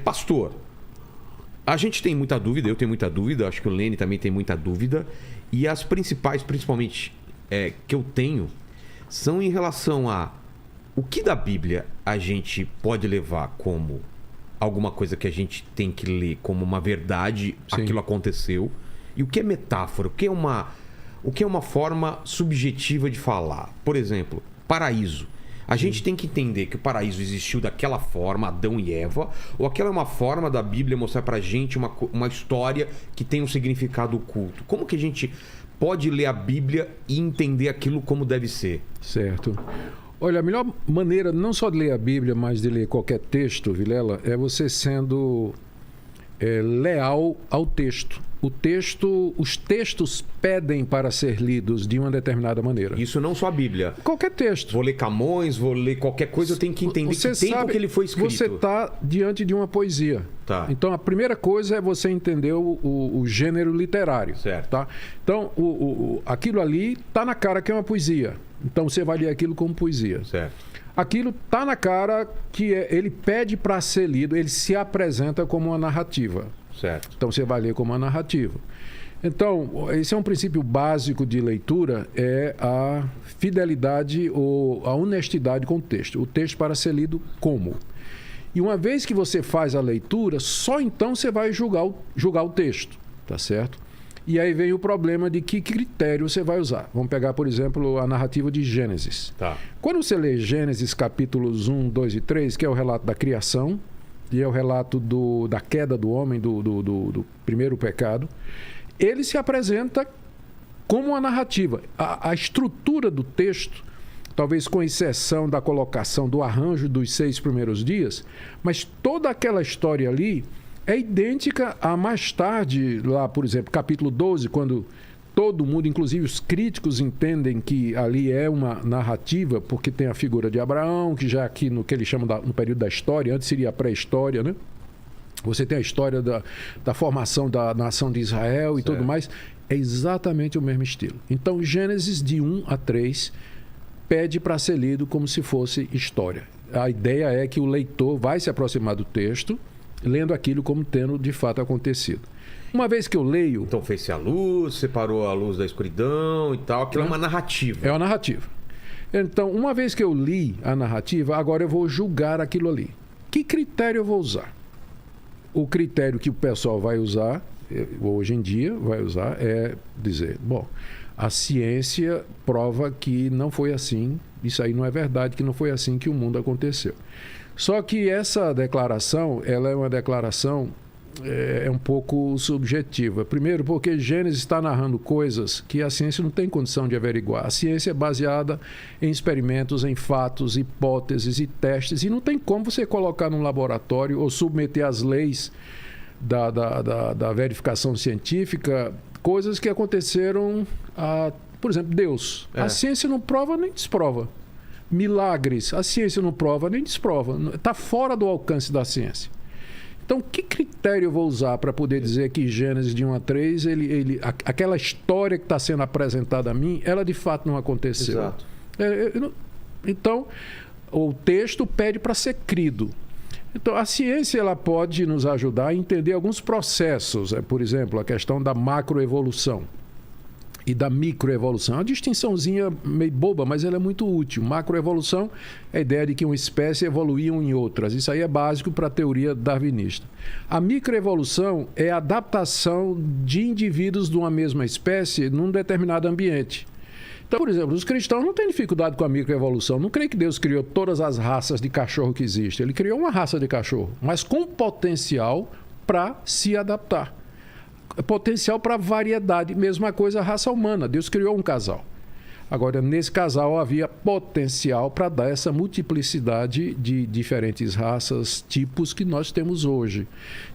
Pastor, a gente tem muita dúvida, eu tenho muita dúvida, acho que o Lene também tem muita dúvida. E as principais, principalmente, que eu tenho, são em relação a o que da Bíblia a gente pode levar como alguma coisa que a gente tem que ler como uma verdade, Sim. aquilo aconteceu, e o que é metáfora, o que é uma forma subjetiva de falar. Por exemplo, paraíso. A gente tem que entender que o paraíso existiu daquela forma, Adão e Eva, ou aquela é uma forma da Bíblia mostrar pra gente uma história que tem um significado oculto. Como que a gente pode ler a Bíblia e entender aquilo como deve ser? Certo. Olha, a melhor maneira não só de ler a Bíblia, mas de ler qualquer texto, Vilela, é você sendo leal ao texto. Os textos pedem para ser lidos de uma determinada maneira. Isso não só a Bíblia. Qualquer texto. Vou ler Camões, vou ler qualquer coisa, eu tenho que entender que tempo que ele foi escrito. Você está diante de uma poesia. Tá. Então, a primeira coisa é você entender o gênero literário. Certo. Tá? Então, aquilo ali está na cara que é uma poesia. Então, você vai ler aquilo como poesia. Certo. Aquilo está na cara que ele pede para ser lido, ele se apresenta como uma narrativa. Certo. Então, você vai ler como uma narrativa. Então, esse é um princípio básico de leitura, é a fidelidade ou a honestidade com o texto. O texto para ser lido como. E uma vez que você faz a leitura, só então você vai julgar o texto, tá certo? E aí vem o problema de que critério você vai usar. Vamos pegar, por exemplo, a narrativa de Gênesis. Tá. Quando você lê Gênesis capítulos 1, 2 e 3, que é o relato da criação, e é o relato da queda do homem, do primeiro pecado, ele se apresenta como uma narrativa. A estrutura do texto, talvez com exceção da colocação do arranjo dos 6 primeiros dias, mas toda aquela história ali é idêntica a mais tarde, lá, por exemplo, capítulo 12, quando todo mundo, inclusive os críticos, entendem que ali é uma narrativa, porque tem a figura de Abraão, que já aqui no que eles chamam no período da história, antes seria a pré-história, né? Você tem a história da formação da nação de Israel e tudo mais. É exatamente o mesmo estilo. Então, Gênesis de 1 a 3 pede para ser lido como se fosse história. A ideia é que o leitor vai se aproximar do texto, lendo aquilo como tendo de fato acontecido. Uma vez que eu leio... Então fez-se a luz, separou a luz da escuridão e tal. Aquilo é uma narrativa. É uma narrativa. Então, uma vez que eu li a narrativa, agora eu vou julgar aquilo ali. Que critério eu vou usar? O critério que o pessoal vai usar, hoje em dia, vai usar, é dizer, bom, a ciência prova que não foi assim, isso aí não é verdade, que não foi assim que o mundo aconteceu. Só que essa declaração, ela é uma declaração um pouco subjetiva. Primeiro, porque Gênesis está narrando coisas que a ciência não tem condição de averiguar. A ciência é baseada em experimentos, em fatos, hipóteses e testes, e não tem como você colocar num laboratório ou submeter às leis da verificação científica coisas que aconteceram por exemplo, Deus. A ciência não prova nem desprova. Milagres, a ciência não prova nem desprova. Está fora do alcance da ciência. Então, que critério eu vou usar para poder dizer que Gênesis de 1 a 3, aquela história que está sendo apresentada a mim, ela de fato não aconteceu? Exato. Então, o texto pede para ser crido. Então, a ciência ela pode nos ajudar a entender alguns processos. Por exemplo, a questão da macroevolução e da microevolução. É uma distinçãozinha meio boba, mas ela é muito útil. Macroevolução é a ideia de que uma espécie evoluía em outras. Isso aí é básico para a teoria darwinista. A microevolução é a adaptação de indivíduos de uma mesma espécie num determinado ambiente. Então, por exemplo, os cristãos não têm dificuldade com a microevolução. Não creem que Deus criou todas as raças de cachorro que existem. Ele criou uma raça de cachorro, mas com potencial para se adaptar. Potencial para variedade. Mesma coisa a raça humana. Deus criou um casal. Agora, nesse casal havia potencial para dar essa multiplicidade de diferentes raças, tipos que nós temos hoje.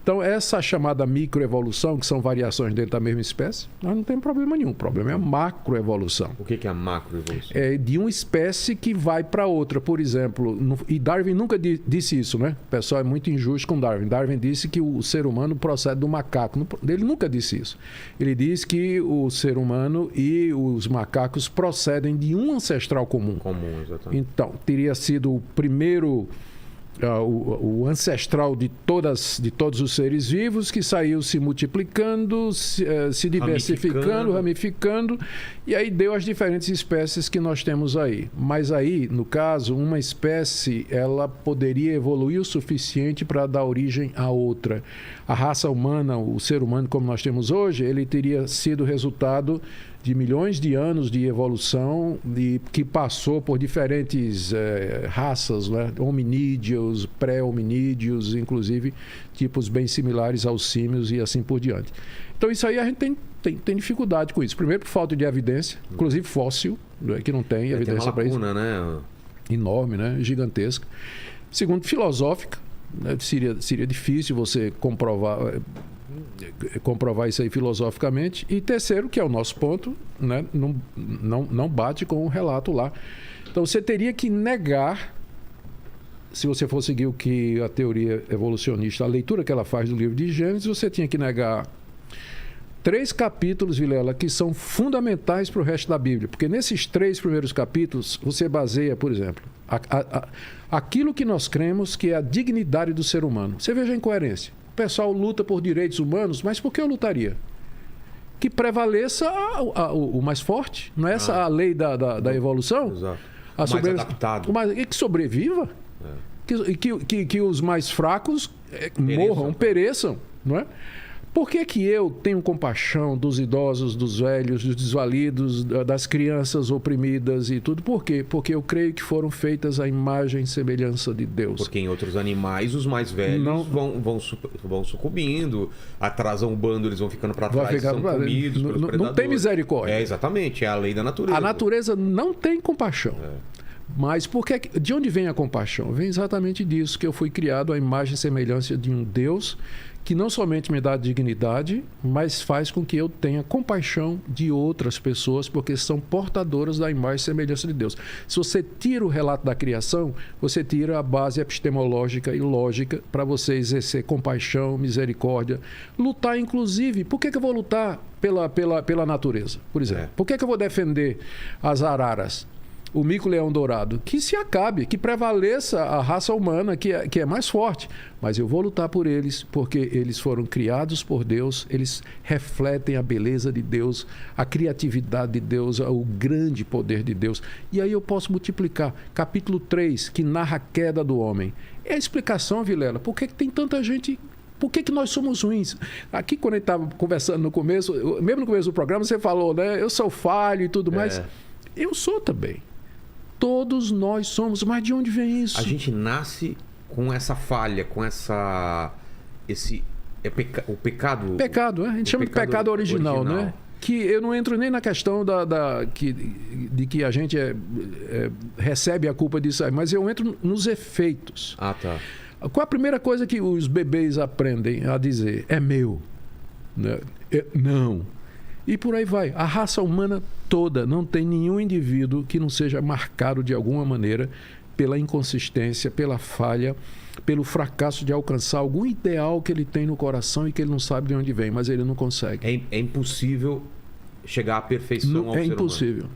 Então, essa chamada microevolução, que são variações dentro da mesma espécie, nós não temos problema nenhum. O problema é a macroevolução. O que é a macroevolução? É de uma espécie que vai para outra. Por exemplo, e Darwin nunca disse isso, né? O pessoal é muito injusto com Darwin. Darwin disse que o ser humano procede do macaco. Ele nunca disse isso. Ele disse que o ser humano e os macacos procedem de um ancestral comum. Comum, exatamente. Então, teria sido o primeiro o ancestral de todos os seres vivos, que saiu se multiplicando, se diversificando, ramificando, e aí deu as diferentes espécies que nós temos aí. Mas aí, no caso, uma espécie, ela poderia evoluir o suficiente para dar origem a outra. A raça humana, o ser humano como nós temos hoje, ele teria sido resultado de milhões de anos de evolução que passou por diferentes raças, né? Hominídeos, pré-hominídeos, inclusive tipos bem similares aos símios e assim por diante. Então isso aí a gente tem dificuldade com isso. Primeiro por falta de evidência, inclusive fóssil, né? Que não tem evidência para isso. Né? Enorme, né? Gigantesca. Segundo, filosófica, né? Seria difícil você comprovar isso aí filosoficamente. E terceiro, que é o nosso ponto, né? Não bate com o relato lá. Então você teria que negar, se você for seguir o que a teoria evolucionista, a leitura que ela faz do livro de Gênesis, você tinha que negar 3 capítulos, Vilela, que são fundamentais para o resto da Bíblia. Porque nesses 3 primeiros capítulos, você baseia, por exemplo, aquilo que nós cremos que é a dignidade do ser humano. Você veja a incoerência. O pessoal luta por direitos humanos, mas por que eu lutaria? Que prevaleça o mais forte. Não é essa a lei da evolução? Exato. Mais adaptado. E que sobreviva. Que os mais fracos morram, pereçam. Não é? Por que eu tenho compaixão dos idosos, dos velhos, dos desvalidos, das crianças oprimidas e tudo? Por quê? Porque eu creio que foram feitas à imagem e semelhança de Deus. Porque em outros animais, os mais velhos vão sucumbindo, atrasam o bando, eles vão ficando para trás, são comidos pelos predadores. Não tem misericórdia. Exatamente, é a lei da natureza. A natureza não tem compaixão. Mas de onde vem a compaixão? Vem exatamente disso, que eu fui criado à imagem e semelhança de um Deus que não somente me dá dignidade, mas faz com que eu tenha compaixão de outras pessoas, porque são portadoras da imagem e semelhança de Deus. Se você tira o relato da criação, você tira a base epistemológica e lógica para você exercer compaixão, misericórdia, lutar inclusive. Por que eu vou lutar pela natureza, por exemplo? Por que eu vou defender as araras? O mico-leão dourado, que se acabe, que prevaleça a raça humana, que é mais forte. Mas eu vou lutar por eles, porque eles foram criados por Deus, eles refletem a beleza de Deus, a criatividade de Deus, o grande poder de Deus. E aí eu posso multiplicar. Capítulo 3, que narra a queda do homem. É a explicação, Vilela, por que tem tanta gente... Por que nós somos ruins? Aqui, quando a gente estava conversando no começo, mesmo no começo do programa, você falou, né? Eu sou falho e tudo mais. Eu sou também. Todos nós somos, mas de onde vem isso? A gente nasce com essa falha, com o pecado. Pecado, a gente chama de pecado original, né? Que eu não entro nem na questão de que a gente recebe a culpa disso aí, mas eu entro nos efeitos. Tá. Qual a primeira coisa que os bebês aprendem a dizer? É meu. Né? Não. E por aí vai. A raça humana toda, não tem nenhum indivíduo que não seja marcado de alguma maneira pela inconsistência, pela falha, pelo fracasso de alcançar algum ideal que ele tem no coração e que ele não sabe de onde vem, mas ele não consegue. É impossível chegar à perfeição ao ser humano. É impossível.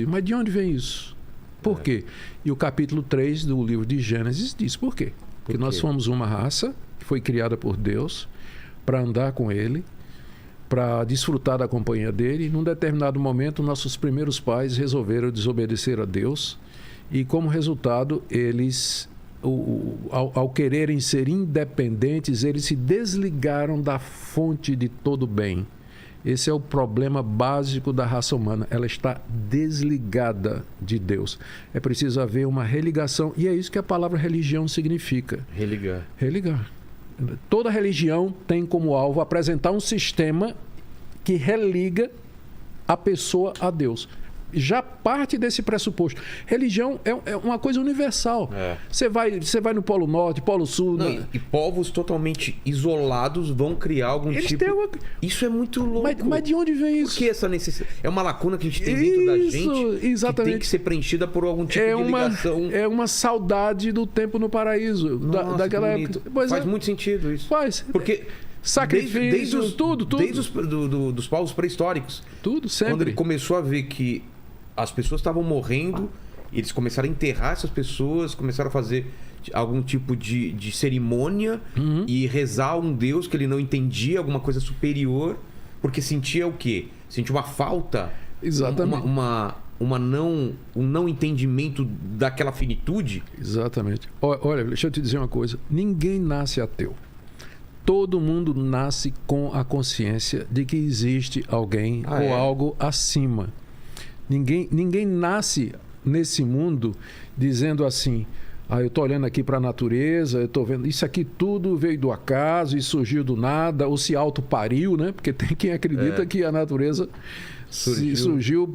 Mas de onde vem isso? Por quê? E o capítulo 3 do livro de Gênesis diz por quê. Porque nós fomos uma raça que foi criada por Deus para andar com Ele, para desfrutar da companhia dele. E num determinado momento, nossos primeiros pais resolveram desobedecer a Deus e, como resultado, eles, ao quererem ser independentes, eles se desligaram da fonte de todo bem. Esse é o problema básico da raça humana. Ela está desligada de Deus. É preciso haver uma religação, e é isso que a palavra religião significa. Religar. Toda religião tem como alvo apresentar um sistema que religa a pessoa a Deus. Já parte desse pressuposto. Religião é uma coisa universal. Você vai no Polo Norte, Polo Sul... E povos totalmente isolados vão criar algum tipo... Isso é muito louco. Mas de onde vem isso? Por que essa necessidade? É uma lacuna que a gente tem dentro da gente, exatamente, que tem que ser preenchida por algum tipo de ligação. É uma saudade do tempo no paraíso. Nossa, daquela época. Faz muito sentido isso. Faz. Porque... Sacrifícios, tudo. Desde dos povos pré-históricos. Tudo, sempre. Quando ele começou a ver que as pessoas estavam morrendo, eles começaram a enterrar essas pessoas, começaram a fazer algum tipo de cerimônia e rezar a um Deus que ele não entendia, alguma coisa superior, porque sentia o quê? Sentia uma falta, Exatamente. Um não entendimento daquela finitude. Exatamente. Olha, deixa eu te dizer uma coisa. Ninguém nasce ateu. Todo mundo nasce com a consciência de que existe alguém ou algo acima. Ninguém nasce nesse mundo dizendo assim: eu estou olhando aqui para a natureza, eu estou vendo isso aqui tudo veio do acaso e surgiu do nada, ou se autopariu, né? Porque tem quem acredita que a natureza surgiu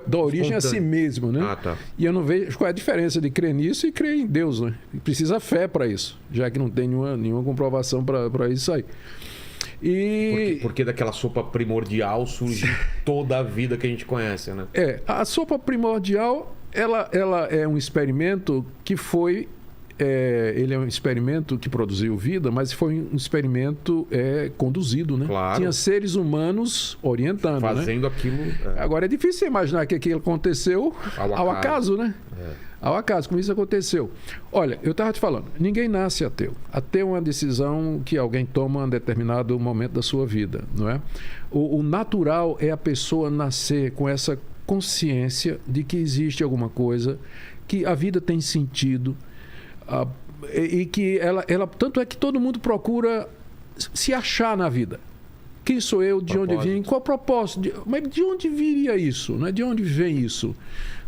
da origem a si mesmo, né? Tá. E eu não vejo qual é a diferença de crer nisso e crer em Deus, né? E precisa fé para isso, já que não tem nenhuma comprovação para isso aí. Porque daquela sopa primordial surge toda a vida que a gente conhece, né? A sopa primordial, ela é um experimento que foi... ele é um experimento que produziu vida, mas foi um experimento conduzido, né? Claro. Tinha seres humanos orientando, fazendo, né? Aquilo. Agora é difícil imaginar que aquilo aconteceu ao acaso, né? Ao acaso, como isso aconteceu. Olha, eu estava te falando, ninguém nasce ateu. Ateu é uma decisão que alguém toma em determinado momento da sua vida, não é? O natural é a pessoa nascer com essa consciência de que existe alguma coisa, que a vida tem sentido, e que ela tanto é que todo mundo procura se achar na vida. Quem sou eu? De onde vim? Qual o propósito? Mas de onde viria isso? Né? De onde vem isso?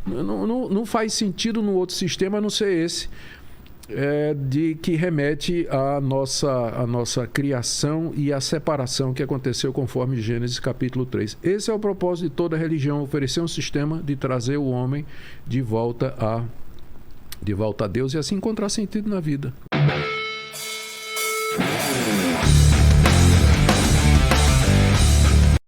Não faz sentido no outro sistema a não ser esse, de que remete à nossa criação e à separação que aconteceu conforme Gênesis capítulo 3. Esse é o propósito de toda religião, oferecer um sistema de trazer o homem de volta a Deus e assim encontrar sentido na vida.